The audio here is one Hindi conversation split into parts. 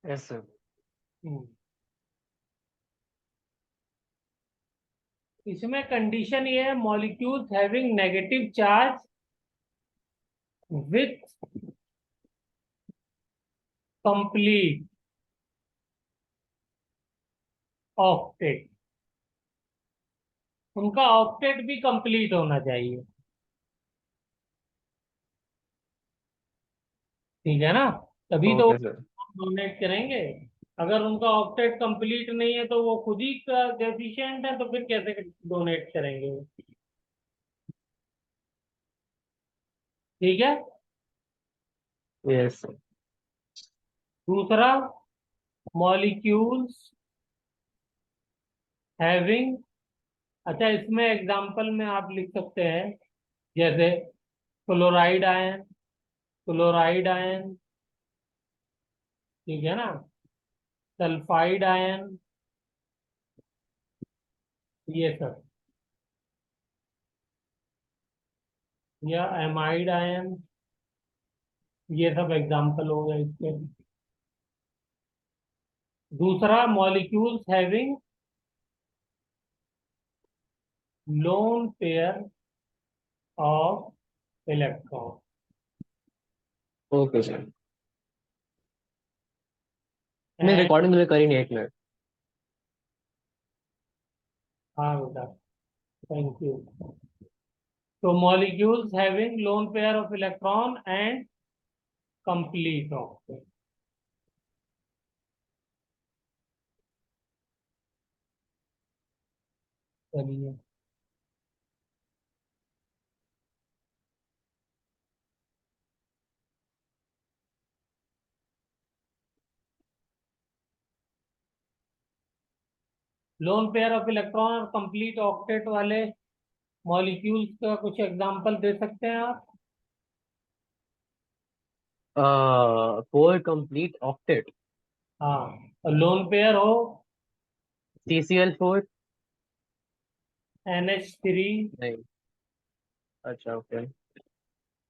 Yes sir. इसमें कंडीशन ये है, molecules having negative charge with complete octet. उनका ऑक्टेट भी कंप्लीट होना चाहिए, ठीक है ना, तभी तो ओके सर। डोनेट करेंगे। अगर उनका ऑक्टेट कंप्लीट नहीं है तो वो खुद ही डेफिशिएंट है, तो फिर कैसे डोनेट करेंगे वो? ठीक है। Yes sir. दूसरा, मॉलिक्यूल्स हैविंग, अच्छा इसमें एग्जांपल में आप लिख सकते हैं, जैसे क्लोराइड आयन, क्लोराइड आयन, ठीक है ना, सल्फाइड आयन, ये सब, या एमाइड आयन, ये सब एग्जांपल हो गए इसके। दूसरा, molecules having lone pair of electron. Okay sir. मैं रिकॉर्डिंग में करी नहीं, 1 मिनट। हाँ बेटा, थैंक यू। तो molecules having lone pair of electron and complete octet. चलिए, लोन पेयर ऑफ इलेक्ट्रॉन और कंप्लीट ऑक्टेट वाले मॉलिक्यूल्स का कुछ एग्जांपल दे सकते हैं आप? Four complete octet. हाँ, और लोन पेयर हो CCl4। NH3। नहीं। अच्छा ओके।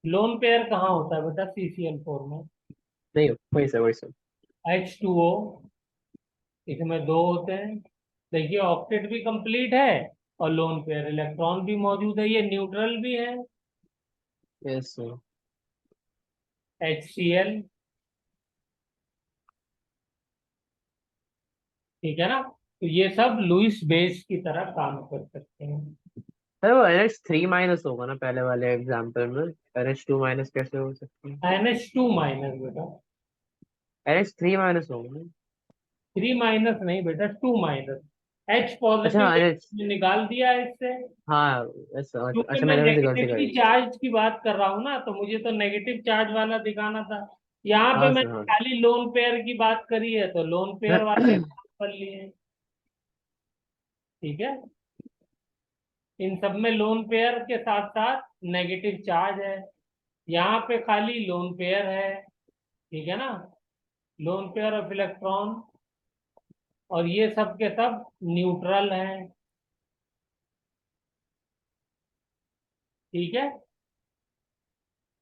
लोन पेयर कहाँ होता है बेटा CCl4 में? नहीं, वही सर, वही सर। H2O, इसमें दो होते हैं। देखिए, ऑक्टेट भी कंप्लीट है और लोन पेयर इलेक्ट्रॉन भी मौजूद है, ये न्यूट्रल भी है। Yes sir. HCl, ठीक है ना, तो ये सब लुईस बेस की तरह काम कर सकते हैं। सर वो NH3- होगा ना पहले वाले एग्जाम्पल में। NH2- कैसे हो सकती है? NH2- बेटा, NH3- होगा ना। 3- नहीं बेटा, 2-। H अच्छा पॉजिटिव हाँ, NH। निकाल दिया है इससे। हाँ। यस सर, क्योंकि अच्छा मैं मैंने वैसे गलती नेगेटिवली करी। चार्ज की बात कर रहा हूँ ना, तो मुझे तो नेगेटिव चार्ज वाला दिखाना था। यहाँ पे हाँ सर, मैंने हाँ। खाली लोन पेयर की बात करी है, तो लोन पेयर वाले एग्जाम्पल लिए हैं, ठीक है। इन सब में लोन पेयर के साथ साथ नेगेटिव चार्ज है, यहाँ पे खाली लोन पेयर है, ठीक है ना, लोन पेयर ऑफ इलेक्ट्रॉन, और ये सब के सब न्यूट्रल हैं, ठीक है।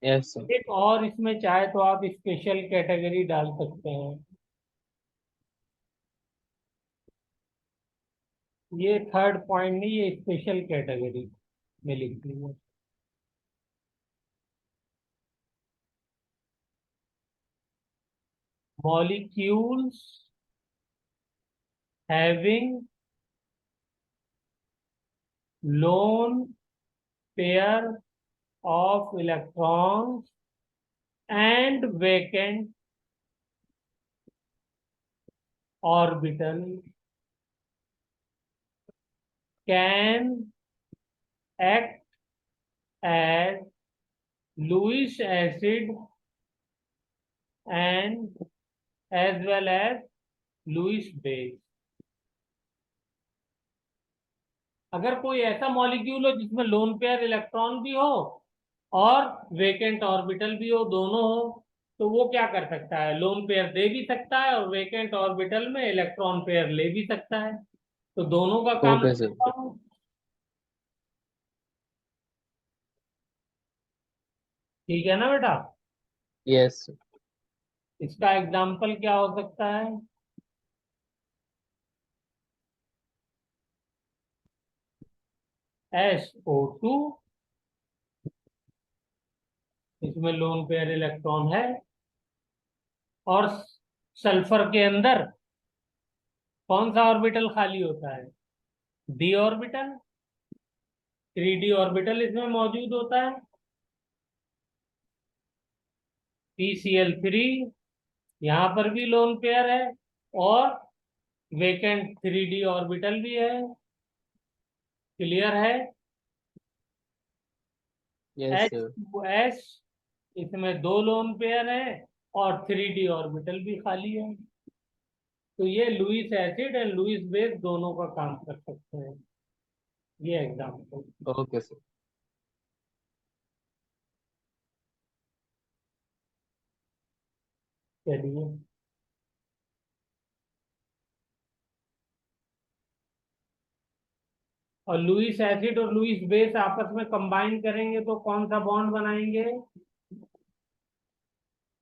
Yes sir. एक और इसमें चाहे तो आप स्पेशल कैटेगरी डाल सकते हैं, ये थर्ड पॉइंट नहीं, ये स्पेशल कैटेगरी में लिख लीजिए। Molecules having lone pair of electrons and vacant orbital can act as Lewis acid and as well as Lewis base. अगर कोई ऐसा मॉलिक्यूल हो जिसमें लोन पेयर इलेक्ट्रॉन भी हो और वेकेंट ऑर्बिटल भी हो, दोनों हो, तो वो क्या कर सकता है, लोन पेयर दे भी सकता है और वेकेंट ऑर्बिटल में इलेक्ट्रॉन पेयर ले भी सकता है, तो दोनों का काम ओके सर। करता हूं। ठीक है ना बेटा? यस। इसका एग्जाम्पल क्या हो सकता है? SO2, इसमें लोन पेयर इलेक्ट्रॉन है, और सल्फर के अंदर कौन सा ऑर्बिटल खाली होता है? D orbital. 3D ऑर्बिटल इसमें मौजूद होता है। PCl3, यहाँ पर भी लोन पेयर है, और वेकेंट 3D ऑर्बिटल भी है। क्लियर है? Yes sir. H2S, इसमें दो लोन पेयर है और 3D ऑर्बिटल भी खाली है। तो ये Lewis acid and Lewis base दोनों का काम कर सकते हैं। ये एग्जाम्पल। Okay sir. चलिए, और लुईस एसिड और लुईस बेस आपस में कंबाइन करेंगे तो कौन सा बॉन्ड बनाएंगे?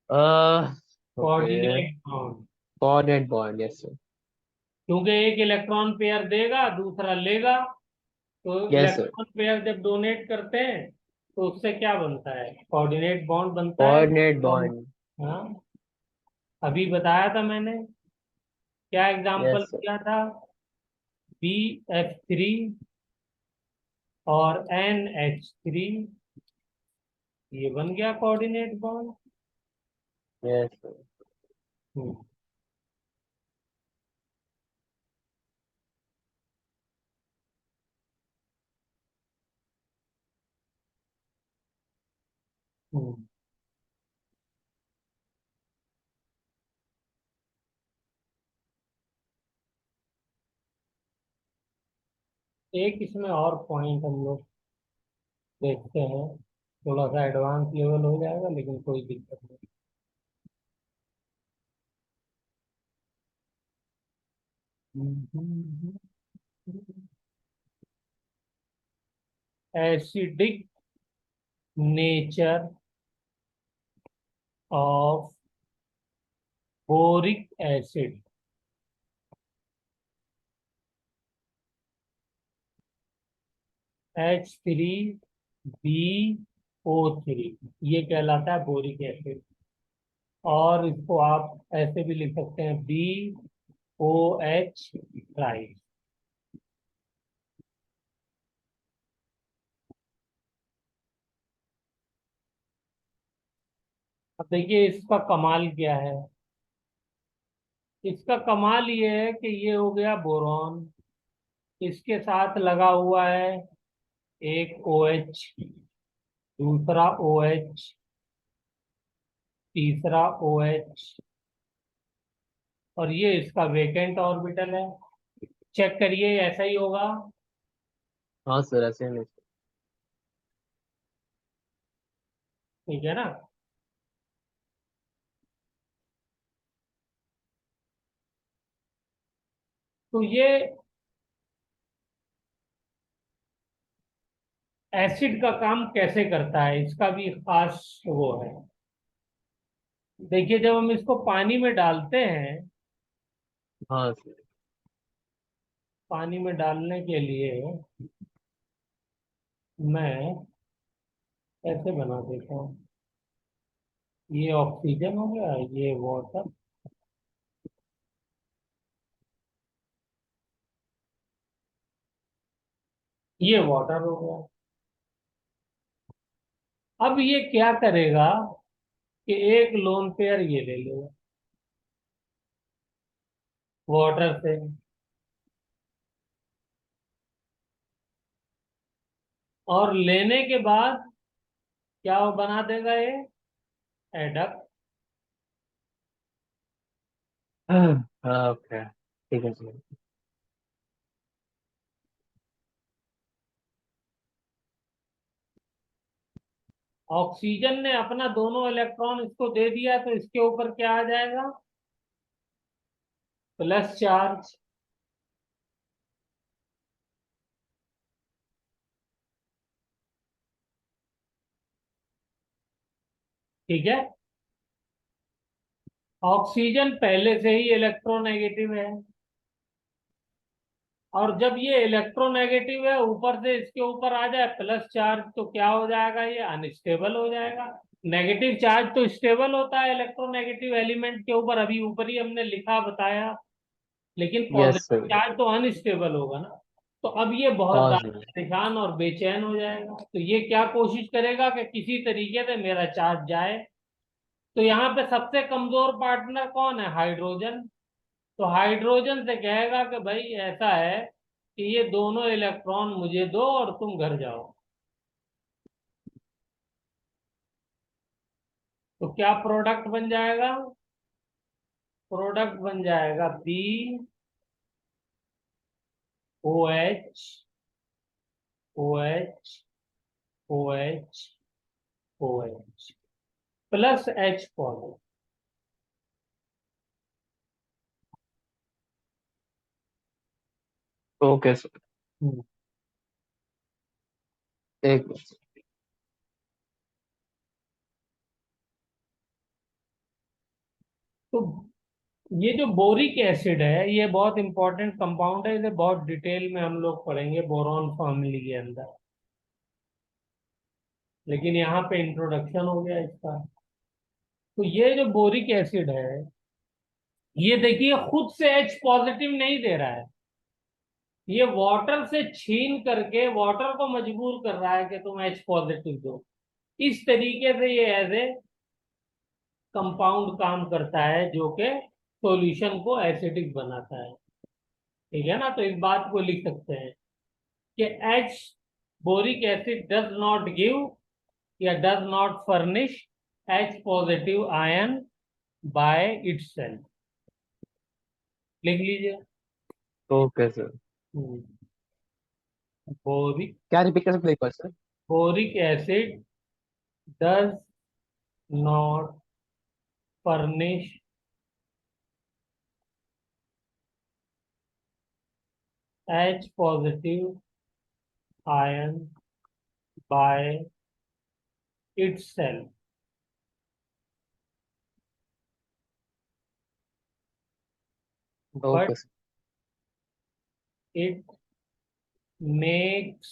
Okay. Coordinate bond. Coordinate bond, yes sir. क्योंकि एक इलेक्ट्रॉन पेयर देगा, दूसरा लेगा, तो यस सर। इलेक्ट्रॉन पेयर जब डोनेट करते हैं तो उससे क्या बनता है? कोऑर्डिनेट बॉन्ड बनता है। Coordinate bond. हाँ, अभी बताया था मैंने। क्या एग्जाम्पल यस सर। दिया था? BF3 और NH3, ये बन गया coordinate bond. Yes sir. Hmm. Hmm. एक इसमें और पॉइंट हम लोग देखते हैं, थोड़ा सा एडवांस लेवल हो जाएगा लेकिन कोई दिक्कत नहीं। Acidic nature of boric acid. H3BO3, ये कहलाता है बोरिक एसिड। और इसको आप ऐसे भी लिख सकते हैं, BOH ट्राई। अब देखिए इसका कमाल क्या है। इसका कमाल ये है कि ये हो गया बोरॉन, इसके साथ लगा हुआ है एक OH, दूसरा OH, तीसरा OH, और ये इसका वेकेंट ऑर्बिटल है। चेक करिए, ऐसा ही होगा। हाँ सर, ऐसे नहीं। ठीक है ना? तो ये एसिड का काम कैसे करता है, इसका भी खास वो है। देखिए, जब हम इसको पानी में डालते हैं, हाँ सर। पानी में डालने के लिए मैं ऐसे बना देता हूँ। ये ऑक्सीजन हो गया, ये वाटर, ये वाटर हो गया। अब ये क्या करेगा कि एक लोन पेयर ये ले लेगा वाटर से, और लेने के बाद क्या वो बना देगा? ये एडप। हाँ ओके, ठीक है सर। ऑक्सीजन ने अपना दोनों इलेक्ट्रॉन इसको दे दिया, तो इसके ऊपर क्या आ जाएगा? Plus charge. ठीक है। ऑक्सीजन पहले से ही इलेक्ट्रोनेगेटिव है, और जब ये इलेक्ट्रोनेगेटिव है ऊपर से इसके ऊपर आ जाए प्लस चार्ज, तो क्या हो जाएगा, ये अनस्टेबल हो जाएगा। नेगेटिव चार्ज तो स्टेबल होता है इलेक्ट्रोनेगेटिव एलिमेंट के ऊपर, अभी ऊपर ही हमने लिखा बताया, लेकिन यस पॉजिटिव सर। चार्ज तो अनस्टेबल होगा ना। तो अब ये बहुत हाँ ज्यादा सर। परेशान और बेचैन हो जाएगा, तो ये क्या कोशिश करेगा कि किसी तरीके से मेरा चार्ज जाए। तो यहाँ पे सबसे कमजोर पार्टनर कौन है, हाइड्रोजन। तो हाइड्रोजन से कहेगा कि भाई ऐसा है कि ये दोनों इलेक्ट्रॉन मुझे दो और तुम घर जाओ। तो क्या प्रोडक्ट बन जाएगा, प्रोडक्ट बन जाएगा B O H O H O H O H plus H positive. Okay sir. एक मिनट। तो ये जो बोरिक एसिड है ये बहुत इंपॉर्टेंट कंपाउंड है, इसे बहुत डिटेल में हम लोग पढ़ेंगे बोरॉन फैमिली के अंदर, लेकिन यहाँ पे इंट्रोडक्शन हो गया इसका। तो ये जो बोरिक एसिड है, ये देखिए खुद से एच पॉजिटिव नहीं दे रहा है, ये वाटर से छीन करके वाटर को मजबूर कर रहा है कि तुम एच पॉजिटिव दो। इस तरीके से ये एज ए कंपाउंड काम करता है जो कि सॉल्यूशन को एसिडिक बनाता है। ठीक है ना, तो इस बात को लिख सकते हैं कि H boric acid does not give या does not furnish H positive ion by itself. लिख लीजिए। Okay sir. बोरिक क्या रिपीट कर सकते हैं एक बार sir? Boric acid does not furnish H positive ion by itself, but okay sir. it makes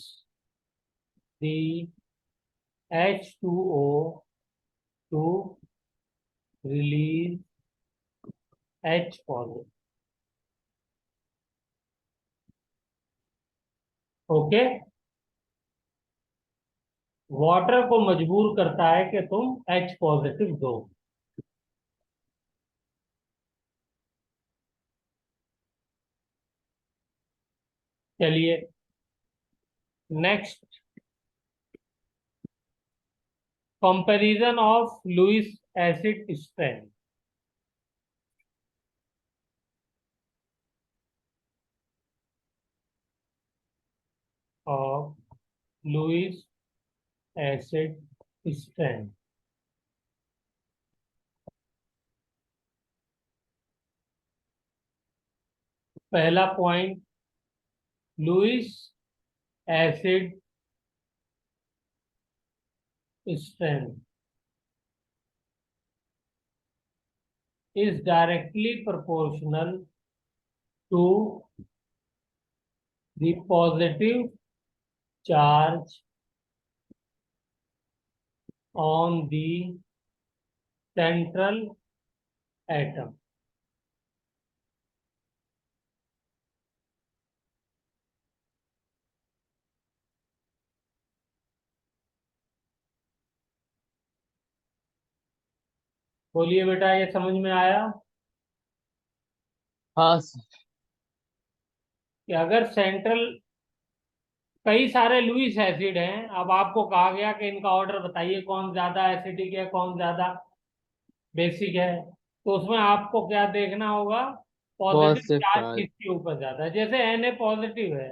the H2O to release H positive. Okay, water को मजबूर करता है कि तुम H पॉजिटिव दो। चलिए next, comparison of Lewis acid strength. Of Lewis acid strength. पहला point, Lewis acid strength is directly proportional to the positive charge on the central atom। बोलिए बेटा, ये समझ में आया हाँ सर। कि अगर सेंट्रल, कई सारे लुईस एसिड हैं, अब आपको कहा गया कि इनका ऑर्डर बताइए कौन ज्यादा एसिडिक है कौन ज्यादा बेसिक है, तो उसमें आपको क्या देखना होगा, पॉजिटिव पॉजिटिव चार्ज चार्ज। किसके ऊपर ज्यादा है। जैसे Na पॉजिटिव है,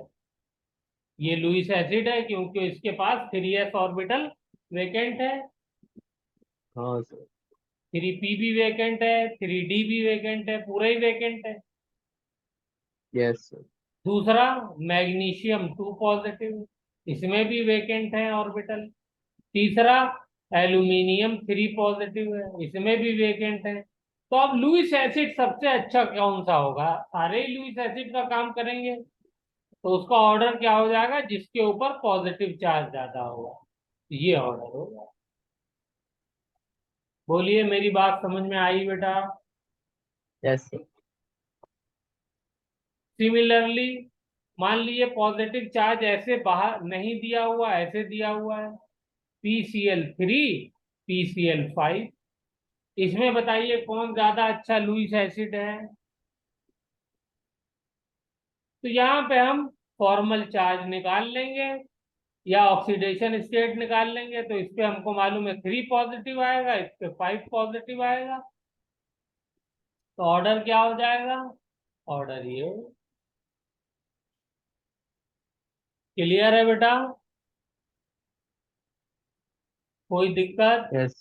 ये लुईस एसिड है क्योंकि इसके पास 3s ऑर्बिटल वेकेंट है, हाँ सर। 3p भी वेकेंट है, 3d भी वेकेंट है, पूरा ही वेकेंट है। Yes sir. दूसरा, मैग्नीशियम 2 पॉजिटिव, इसमें भी वेकेंट है ऑर्बिटल। तीसरा, एल्यूमिनियम 3 पॉजिटिव है, इसमें भी वेकेंट है। तो अब लुईस एसिड सबसे अच्छा कौन सा होगा? सारे ही लुईस एसिड का काम करेंगे, तो उसका ऑर्डर क्या हो जाएगा? जिसके ऊपर पॉजिटिव चार्ज ज्यादा होगा, ये ऑर्डर होगा। बोलिए, मेरी बात समझ में आई बेटा? यस। सिमिलरली, मान लीजिए पॉजिटिव चार्ज ऐसे बाहर नहीं दिया हुआ, ऐसे दिया हुआ है, PCl3 PCl5, इसमें बताइए कौन ज्यादा अच्छा लुईस एसिड है? तो यहाँ पे हम फॉर्मल चार्ज निकाल लेंगे या ऑक्सीडेशन स्टेट निकाल लेंगे। तो इस पे हमको मालूम है 3 पॉजिटिव आएगा, इस पे 5 पॉजिटिव आएगा। तो ऑर्डर क्या हो जाएगा? ऑर्डर ये। क्लियर है बेटा? कोई दिक्कत? यस।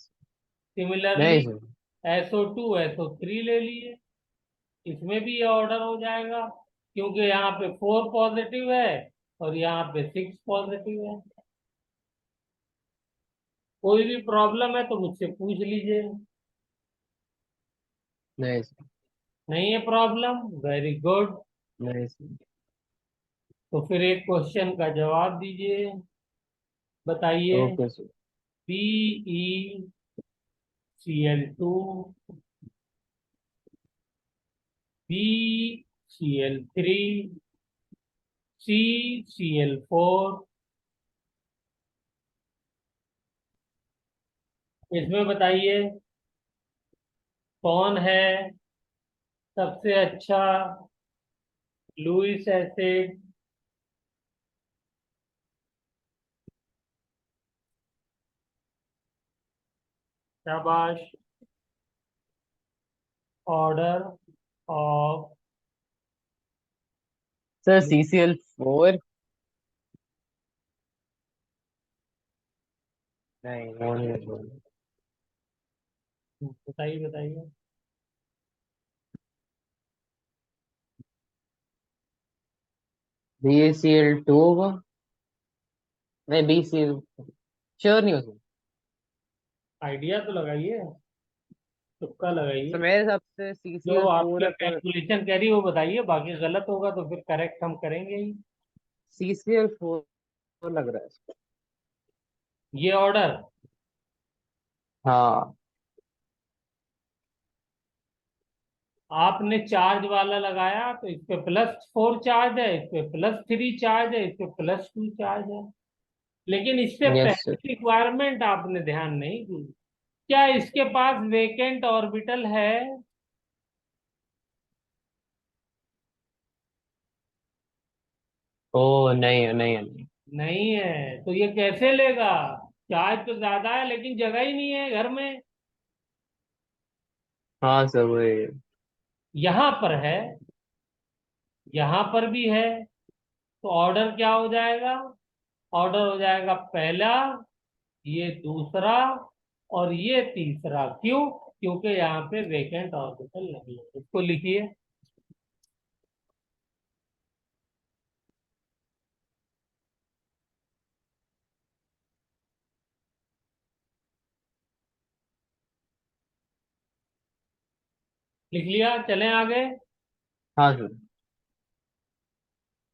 सिमिलरली नहीं सर। SO2 SO3 ले लिए, इसमें भी ये ऑर्डर हो जाएगा, क्योंकि यहाँ पे 4 पॉजिटिव है और यहाँ पे 6 पॉजिटिव है। कोई भी प्रॉब्लम है तो मुझसे पूछ लीजिए। नहीं सर। नहीं है प्रॉब्लम? Very good. नहीं सर। तो फिर एक क्वेश्चन का जवाब दीजिए, बताइए। Okay sir. BeCl2 BCl3 CCl4, इसमें बताइए कौन है सबसे अच्छा लुईस एसिड? शाबाश। Order of. Sir CCl4। नहीं वो नहीं है। बताइए बताइए। BaCl2 होगा। नहीं BCl। श्योर नहीं हो सर। आइडिया तो लगाइए, तुक्का लगाइए। सर मेरे हिसाब से जो CCl4 आपकी है पर। कैलकुलेशन कह रही है वो बताइए, बाकी गलत होगा तो फिर करेक्ट हम करेंगे ही। CCl4 लग रहा है। ये ऑर्डर, हाँ। आपने चार्ज वाला लगाया तो इस पे +4 चार्ज है, इस पे +3 चार्ज है, इस पे +2 चार्ज है। लेकिन इस पे यस सर। पहली रिक्वायरमेंट आपने ध्यान नहीं दी। क्या इसके पास वेकेंट ऑर्बिटल है? ओ नहीं है नहीं है नहीं। नहीं है, तो ये कैसे लेगा? चार्ज तो ज्यादा है लेकिन जगह ही नहीं है घर में। हाँ सर वही। यहां पर है, यहां पर भी है, तो ऑर्डर क्या हो जाएगा? ऑर्डर हो जाएगा पहला, ये दूसरा, और ये तीसरा। क्यों? क्योंकि यहाँ पे वेकेंट ऑर्बिटल नहीं है। इसको लिखिए। लिख लिया? चलें आगे? हाँ सर।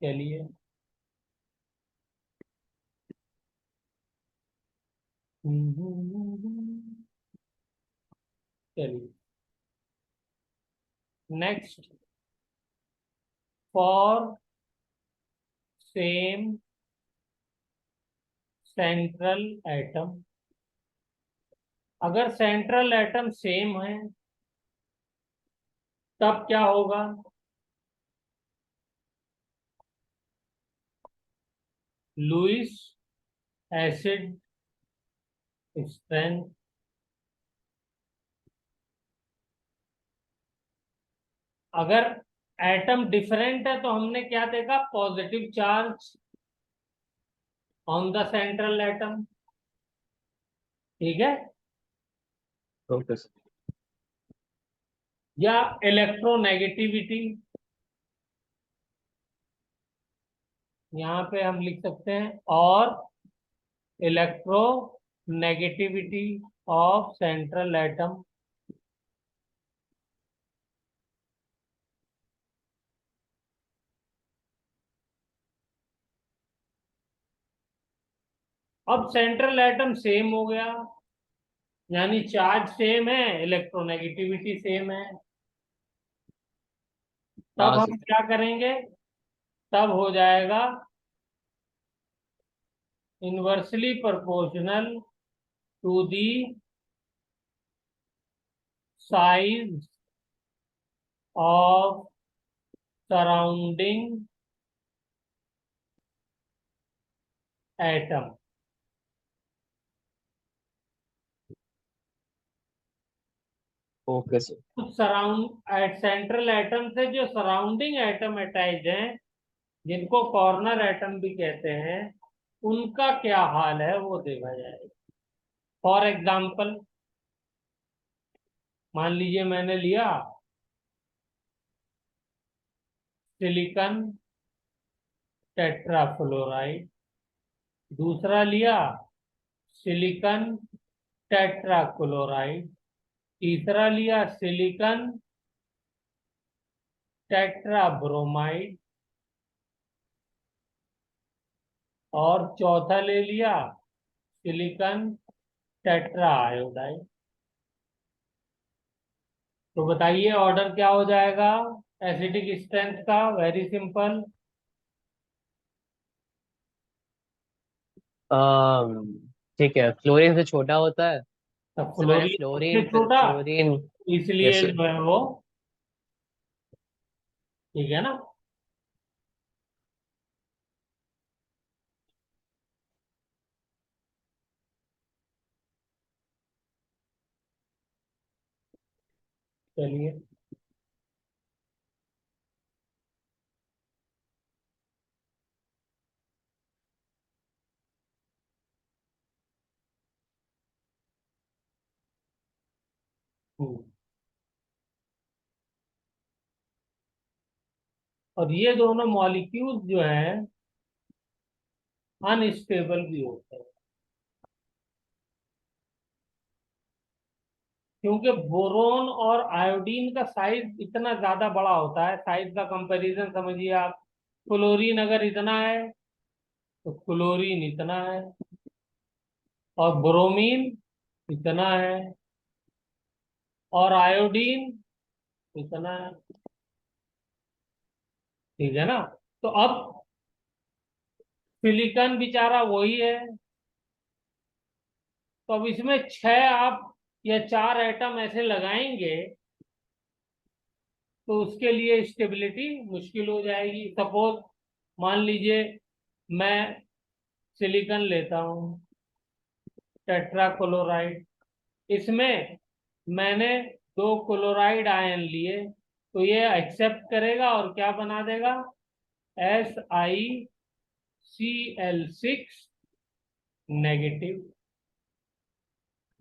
चलिए। चलिए next. For same central atom, अगर सेंट्रल एटम सेम है तब क्या होगा? Lewis acid strength. अगर एटम डिफरेंट है तो हमने क्या देखा? Positive charge on the central atom. ठीक है? Okay sir. या इलेक्ट्रोनेगेटिविटी, यहाँ पे हम लिख सकते हैं, और इलेक्ट्रोनेगेटिविटी ऑफ सेंट्रल एटम। अब सेंट्रल एटम सेम हो गया, यानी चार्ज सेम है, इलेक्ट्रोनेगेटिविटी सेम है। तब हाँ हम सर। क्या करेंगे? तब हो जाएगा inversely proportional to the size of surrounding atom. Okay sir. Surround central atom से जो सराउंडिंग एटम अटैच हैं, जिनको कॉर्नर एटम भी कहते हैं, उनका क्या हाल है वो देखा जाएगा। फॉर एग्जाम्पल, मान लीजिए मैंने लिया सिलिकॉन टेट्राफ्लोराइड, दूसरा लिया सिलिकॉन टेट्राक्लोराइड, तीसरा लिया सिलिकॉन टेट्राब्रोमाइड, और चौथा ले लिया सिलिकॉन टेट्रा आयोडाइड। तो बताइए ऑर्डर क्या हो जाएगा एसिडिक स्ट्रेंथ का? Very simple. ठीक है, फ्लोरीन से छोटा होता है। तो सबसे पहले फ्लोरीन सबसे फ्लोरीन, फिर छोटा, फ्लोरीन। इसलिए यस सर। जो है वो, ठीक है ना? चलिए। हम्म। और ये दोनों मॉलिक्यूल्स जो हैं अनस्टेबल भी होते हैं, क्योंकि बोरोन और आयोडीन का साइज इतना ज्यादा बड़ा होता है। साइज का कंपैरिजन समझिए आप, क्लोरीन अगर इतना है तो क्लोरीन इतना है, और ब्रोमीन इतना है, और आयोडीन इतना है। ठीक है ना? तो अब सिलिकॉन बेचारा वही है। तो अब इसमें छह आप या चार एटम ऐसे लगाएंगे तो उसके लिए स्टेबिलिटी मुश्किल हो जाएगी। सपोज मान लीजिए मैं सिलिकॉन लेता हूँ टेट्राक्लोराइड, इसमें मैंने दो क्लोराइड आयन लिए, तो ये एक्सेप्ट करेगा और क्या बना देगा? SiCl6 नेगेटिव,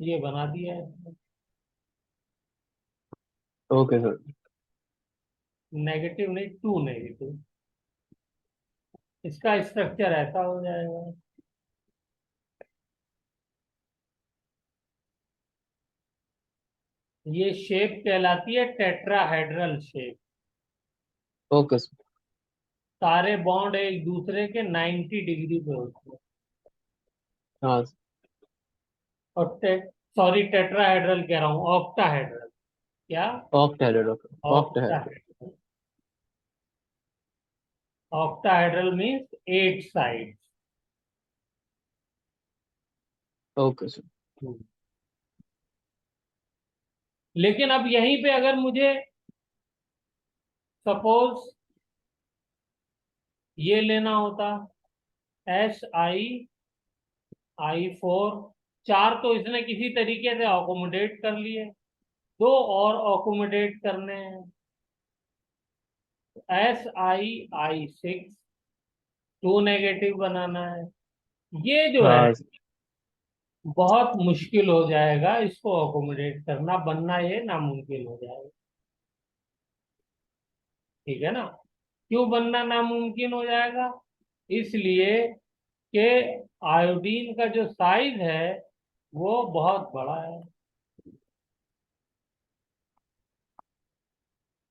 ये बना दिया है। Okay sir. नेगेटिव नहीं, टू नेगेटिव, इसका स्ट्रक्चर ऐसा हो जाएगा। ये शेप कहलाती है टेट्राहेड्रल शेप। Okay sir. सारे बॉन्ड एक दूसरे के 90 डिग्री पे होते हैं। हाँ। और सॉरी, टेट्राहेड्रल कह रहा हूँ, ऑक्टाहेड्रल। क्या? Octahedral, okay. Octahedral. Octahedral. Octahedral means 8 side. Okay sir. लेकिन अब यहीं पे अगर मुझे सपोज ये लेना होता, SiI4, चार तो इसने किसी तरीके से अकोमोडेट कर लिए, दो और अकोमोडेट करने हैं। SiI6, टू नेगेटिव बनाना है। ये जो है हाँ बहुत मुश्किल हो जाएगा, इसको अकोमोडेट करना, बनना ये नामुमकिन हो जाएगा। ठीक है ना? क्यों बनना नामुमकिन हो जाएगा? इसलिए कि आयोडीन का जो साइज है वो बहुत बड़ा है।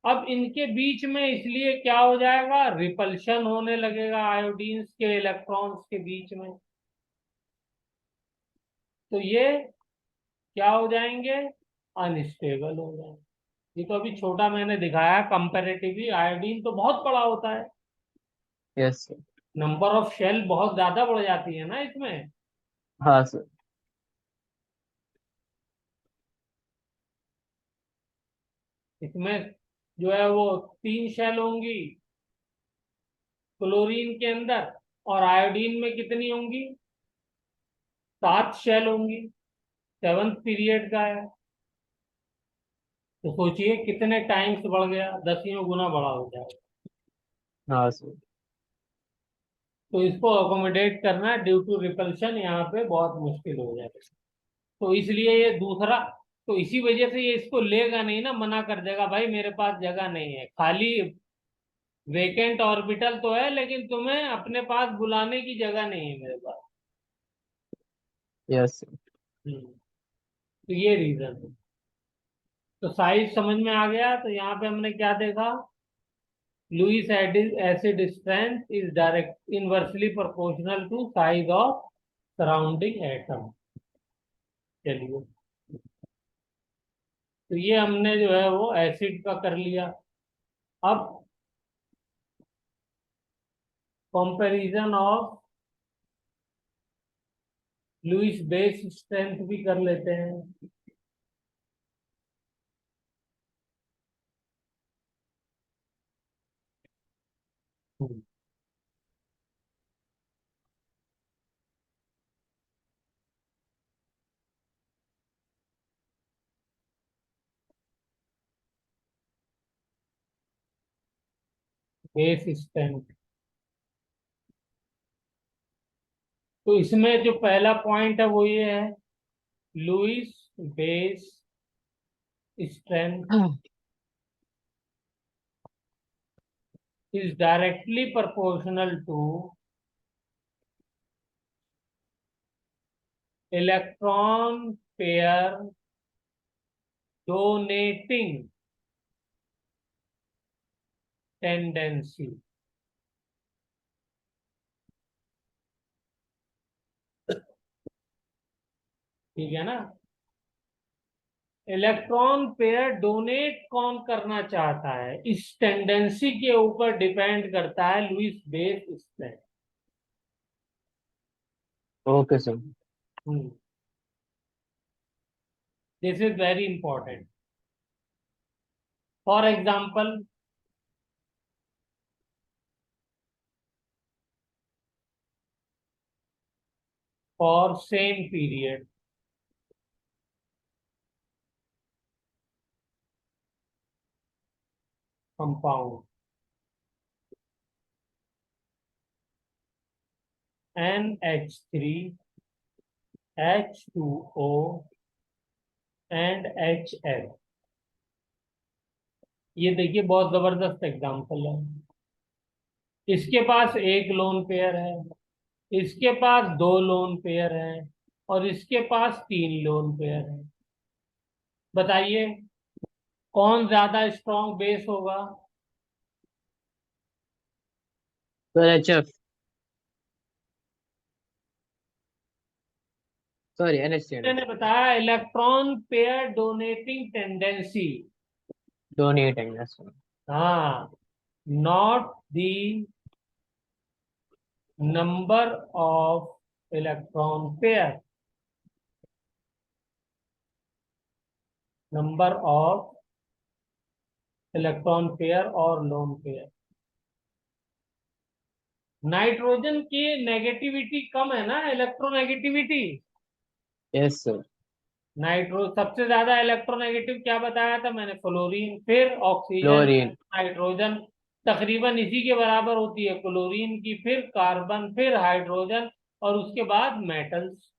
अब इनके बीच में इसलिए क्या हो जाएगा? रिपल्शन होने लगेगा आयोडीन्स के इलेक्ट्रॉन्स के बीच में। तो ये क्या हो जाएंगे, अनस्टेबल हो जाएंगे। ये तो अभी छोटा मैंने दिखाया, कंपैरेटिवली आयोडीन तो बहुत बड़ा होता है, yes sir. Number of shell बहुत ज्यादा बढ़ जाती है ना इसमें। हाँ सर। इसमें जो है वो 3 शेल होंगी क्लोरीन के अंदर, और आयोडीन में कितनी होंगी, 7 शेल होंगी। 7th पीरियड का है, तो सोचिए कितने टाइम्स बढ़ गया, 10वीं गुना बड़ा हो जाएगा। हाँ सर। तो इसको अकोमोडेट करना ड्यू टू रिपल्शन यहाँ पे बहुत मुश्किल हो जाएगा। तो इसलिए ये दूसरा, तो इसी वजह से ये इसको लेगा नहीं ना, मना कर देगा भाई मेरे पास जगह नहीं है, खाली वेकेंट ऑर्बिटल तो है लेकिन तुम्हें अपने पास बुलाने की जगह नहीं है मेरे पास। Yes sir. तो ये रीजन है। तो साइज समझ में आ गया। तो यहाँ पे हमने क्या देखा, Lewis acid strength is direct inversely proportional to size of surrounding atom. चलिए, तो ये हमने जो है वो एसिड का कर लिया। अब comparison of Lewis base strength भी कर लेते हैं। बेस स्ट्रेंथ, तो इसमें जो पहला पॉइंट है वो ये है, Lewis base strength is directly proportional to electron pair donating tendency। ठीक है ना, इलेक्ट्रॉन पेयर डोनेट कौन करना चाहता है इस टेंडेंसी के ऊपर डिपेंड करता है Lewis base strength. Okay sir. This is very important. For example, for same period compound NH3 H2O and HF, ये देखिए बहुत जबरदस्त एग्जांपल है। इसके पास एक लोन पेयर है, इसके पास 2 लोन पेयर हैं, और इसके पास 3 लोन पेयर हैं। बताइए कौन ज्यादा स्ट्रॉन्ग बेस होगा। सर HF, सॉरी NH3 मैंने NH3। बताया electron pair donating tendency. Donating, yes sir. हाँ, not the number of electron pair, number of electron pair और लोन पेयर। नाइट्रोजन की नेगेटिविटी कम है ना, इलेक्ट्रोनेगेटिविटी। Yes sir. सबसे ज्यादा इलेक्ट्रोनेगेटिव क्या बताया था मैंने, फ्लोरीन, फिर ऑक्सीजन, क्लोरीन। नाइट्रोजन तकरीबन इसी के बराबर होती है, क्लोरीन की, फिर कार्बन, फिर हाइड्रोजन, और उसके बाद मेटल्स।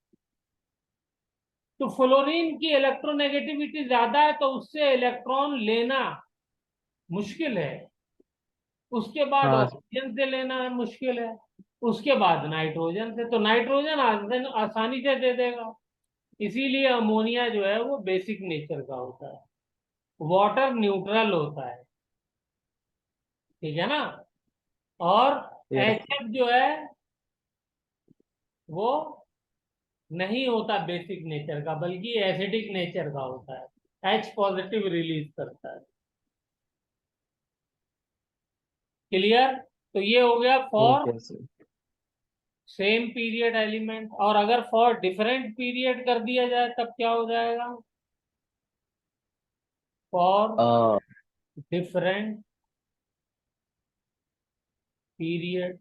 तो फ्लोरीन की इलेक्ट्रोनेगेटिविटी ज्यादा है तो उससे इलेक्ट्रॉन लेना मुश्किल है, उसके बाद हाँ सर। ऑक्सीजन से लेना मुश्किल है, उसके बाद नाइट्रोजन से। तो नाइट्रोजन आसानी से दे देगा। इसीलिए अमोनिया जो है वो बेसिक नेचर का होता है, वाटर न्यूट्रल होता है। ठीक है ना। और यस। HF जो है वो नहीं होता बेसिक नेचर का, बल्कि एसिडिक नेचर का होता है, H पॉजिटिव रिलीज करता है। क्लियर? तो ये हो गया for okay sir. Same period element. और अगर फॉर डिफरेंट पीरियड कर दिया जाए तब क्या हो जाएगा? For a different period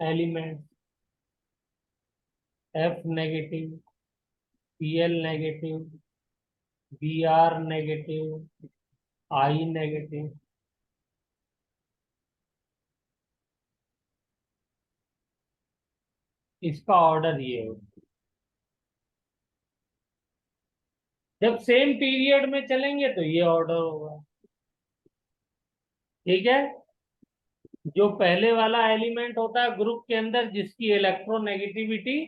element, F negative, Pl negative, Br negative, I negative, इसका ऑर्डर ये हो। जब सेम पीरियड में चलेंगे तो ये ऑर्डर होगा। ठीक है? जो पहले वाला एलिमेंट होता है ग्रुप के अंदर, जिसकी इलेक्ट्रोनेगेटिविटी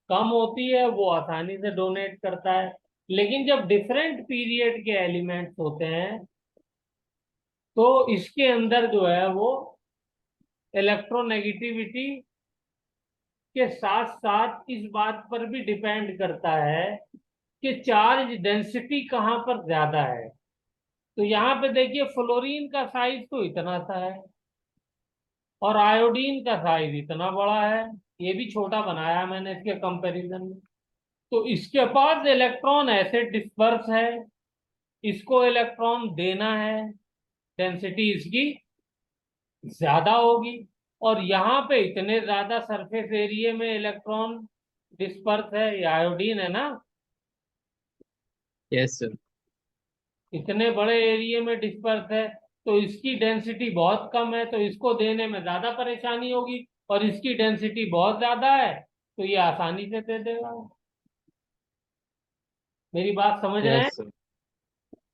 कम होती है, वो आसानी से डोनेट करता है। लेकिन जब डिफरेंट पीरियड के एलिमेंट्स होते हैं तो इसके अंदर जो है वो इलेक्ट्रोनेगेटिविटी के साथ साथ इस बात पर भी डिपेंड करता है कि चार्ज डेंसिटी कहाँ पर ज्यादा है। तो यहाँ पे देखिए फ्लोरीन का साइज तो इतना सा है और आयोडीन का साइज इतना बड़ा है। ये भी छोटा बनाया मैंने इसके कंपैरिजन में। तो इसके पास इलेक्ट्रॉन ऐसे डिस्पर्स है, इसको इलेक्ट्रॉन देना है, डेंसिटी इसकी ज्यादा होगी। और यहाँ पे इतने ज्यादा सरफेस एरिया में इलेक्ट्रॉन डिस्पर्स है, ये आयोडीन है ना, यस सर। इतने बड़े एरिया में डिस्पर्स है, तो इसकी डेंसिटी बहुत कम है, तो इसको देने में ज्यादा परेशानी होगी। और इसकी डेंसिटी बहुत ज्यादा है तो ये आसानी से दे देगा। मेरी बात समझ रहे हैं? Yes sir.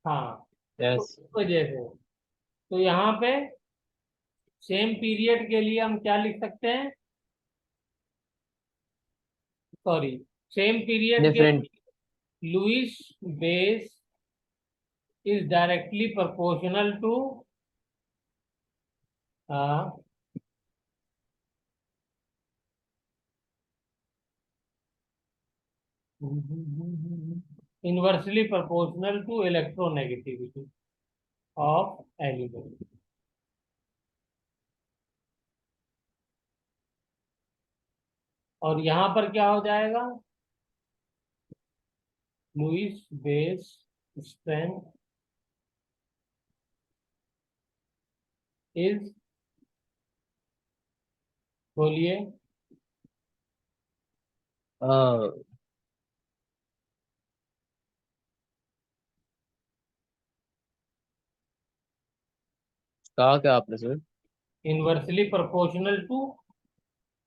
हाँ। तो यस। इस वजह से तो यहाँ पे सेम पीरियड के लिए हम क्या लिख सकते हैं? सॉरी, सेम पीरियड के different. Lewis base is directly proportional to inversely proportional to electronegativity of element. और यहां पर क्या हो जाएगा? लुईस बेस स्ट्रेंथ इज, बोलिए। कहा क्या आपने sir? Inversely proportional to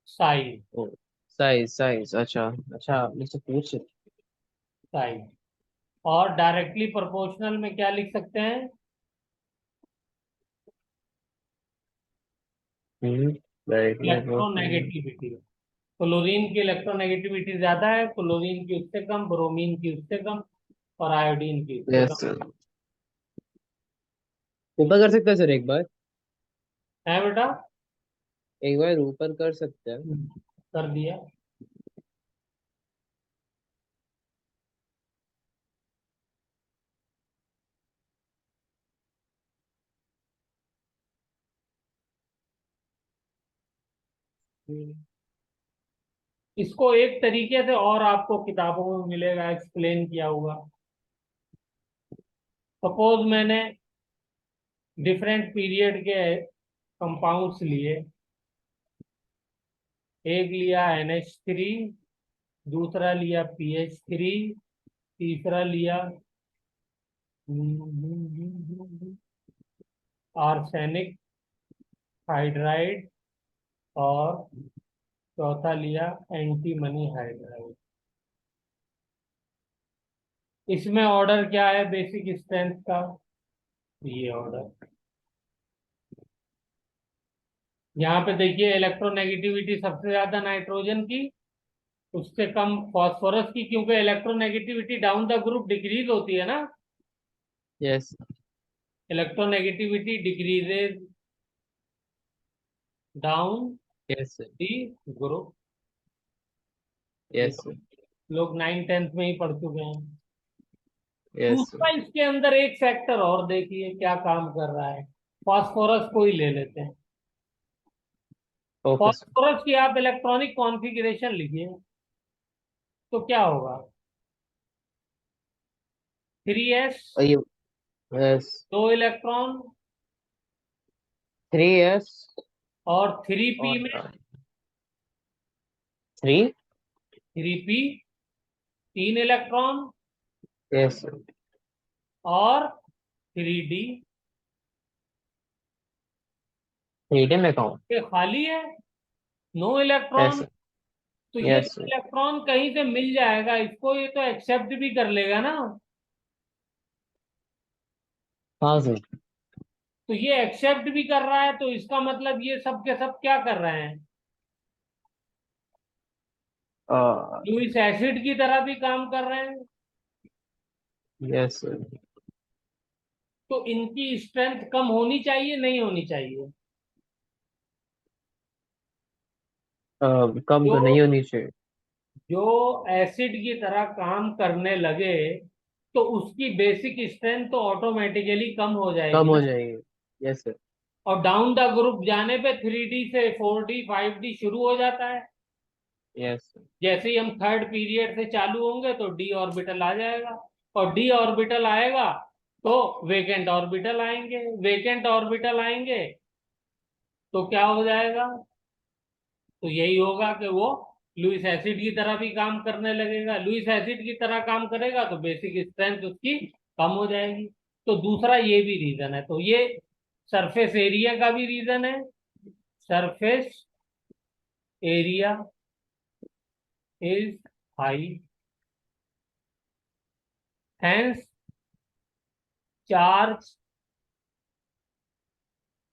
size. Oh, size size, अच्छा। अच्छा, आप मुझसे पूछ। साइज। और डायरेक्टली प्रोपोर्शनल में क्या लिख सकते हैं? डायरेक्टली। इलेक्ट्रोनेगेटिविटी। क्लोरीन की इलेक्ट्रोनेगेटिविटी ज्यादा है, क्लोरीन की उससे कम, ब्रोमीन की उससे कम, और आयोडीन की उससे यस कम। सर। ऊपर कर सकते हैं सर एक बार? है बेटा? एक बार ऊपर कर सकते हैं? कर दिया। इसको एक तरीके से और आपको किताबों में मिलेगा, एक्सप्लेन किया हुआ। सपोज मैंने डिफरेंट पीरियड के कंपाउंड्स लिए। एक लिया NH3, दूसरा लिया PH3, तीसरा लिया आर्सेनिक हाइड्राइड, और चौथा लिया एंटीमनी हाइड्राइड। इसमें ऑर्डर क्या है बेसिक स्ट्रेंथ का? ये ऑर्डर। यहाँ पे देखिए इलेक्ट्रोनेगेटिविटी सबसे ज्यादा नाइट्रोजन की, उससे कम फास्फोरस की, क्योंकि electronegativity down the group decrease होती है ना। Yes. Electronegativity decreases down Yes, sir. दी ग्रुप। Yes, sir. लोग 9th-10th में ही पढ़ चुके हैं। Yes, sir. दूसरा इसके अंदर एक फैक्टर और देखिए क्या काम कर रहा है। फास्फोरस को ही ले लेते हैं। Okay, sir. फास्फोरस की आप इलेक्ट्रॉनिक कॉन्फ़िगरेशन लिखिए तो क्या होगा। 3s, You, yes. 2 electron, 3s और 3p और में 3. 3p, 3 electron, Yes, sir. और 3d। 3D में कहूँ. ये खाली है, नो Yes, इलेक्ट्रॉन। sir. तो ये Yes, sir. इलेक्ट्रॉन कहीं से मिल जाएगा इसको, ये तो एक्सेप्ट भी कर लेगा ना। हाँ सर. तो ये एक्सेप्ट भी कर रहा है, तो इसका मतलब ये सब के सब क्या कर रहे हैं, लुईस एसिड की तरह भी काम कर रहे हैं। Yes sir. तो इनकी स्ट्रेंथ कम होनी चाहिए, नहीं होनी चाहिए। कम जो तो नहीं होनी चाहिए. जो एसिड की तरह काम करने लगे तो उसकी बेसिक स्ट्रेंथ तो ऑटोमेटिकली कम हो कम जाएगी हो ना। जाएगी. Yes sir. और डाउन द ग्रुप जाने पे 3D से 4D 5D शुरू हो जाता है। Yes sir. जैसे ही हम थर्ड पीरियड से चालू होंगे तो डी ऑर्बिटल आ जाएगा, और डी ऑर्बिटल आएगा तो वेकेंट ऑर्बिटल आएंगे, वेकेंट ऑर्बिटल आएंगे तो क्या हो जाएगा। तो यही होगा कि वो लुईस एसिड की तरह भी काम करने लगेगा। लुईस एसिड की तरह काम करेगा तो बेसिक स्ट्रेंथ उसकी कम हो जाएगी। तो दूसरा ये भी रीजन है। तो ये सरफेस एरिया का भी रीजन है। Surface area is high, hence charge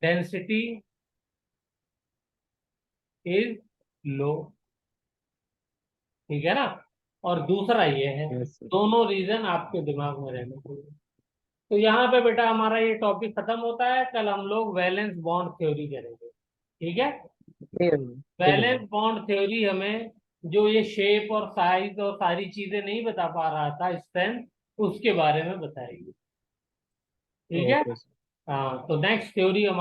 density is low. ठीक है ना। और दूसरा ये है, यस सर. दोनों रीजन आपके दिमाग में रहने चाहिए। तो यहाँ पे बेटा हमारा ये टॉपिक खत्म होता है। कल हम लोग वैलेंस बॉन्ड थ्योरी करेंगे। ठीक है। ठीक है. ठीक है वैलेंस सर. बॉन्ड थ्योरी हमें जो ये शेप और साइज और सारी चीजें नहीं बता पा रहा था, स्ट्रेंथ, उसके बारे में बताएगी। ठीक है। Okay sir. हाँ, तो नेक्स्ट थ्योरी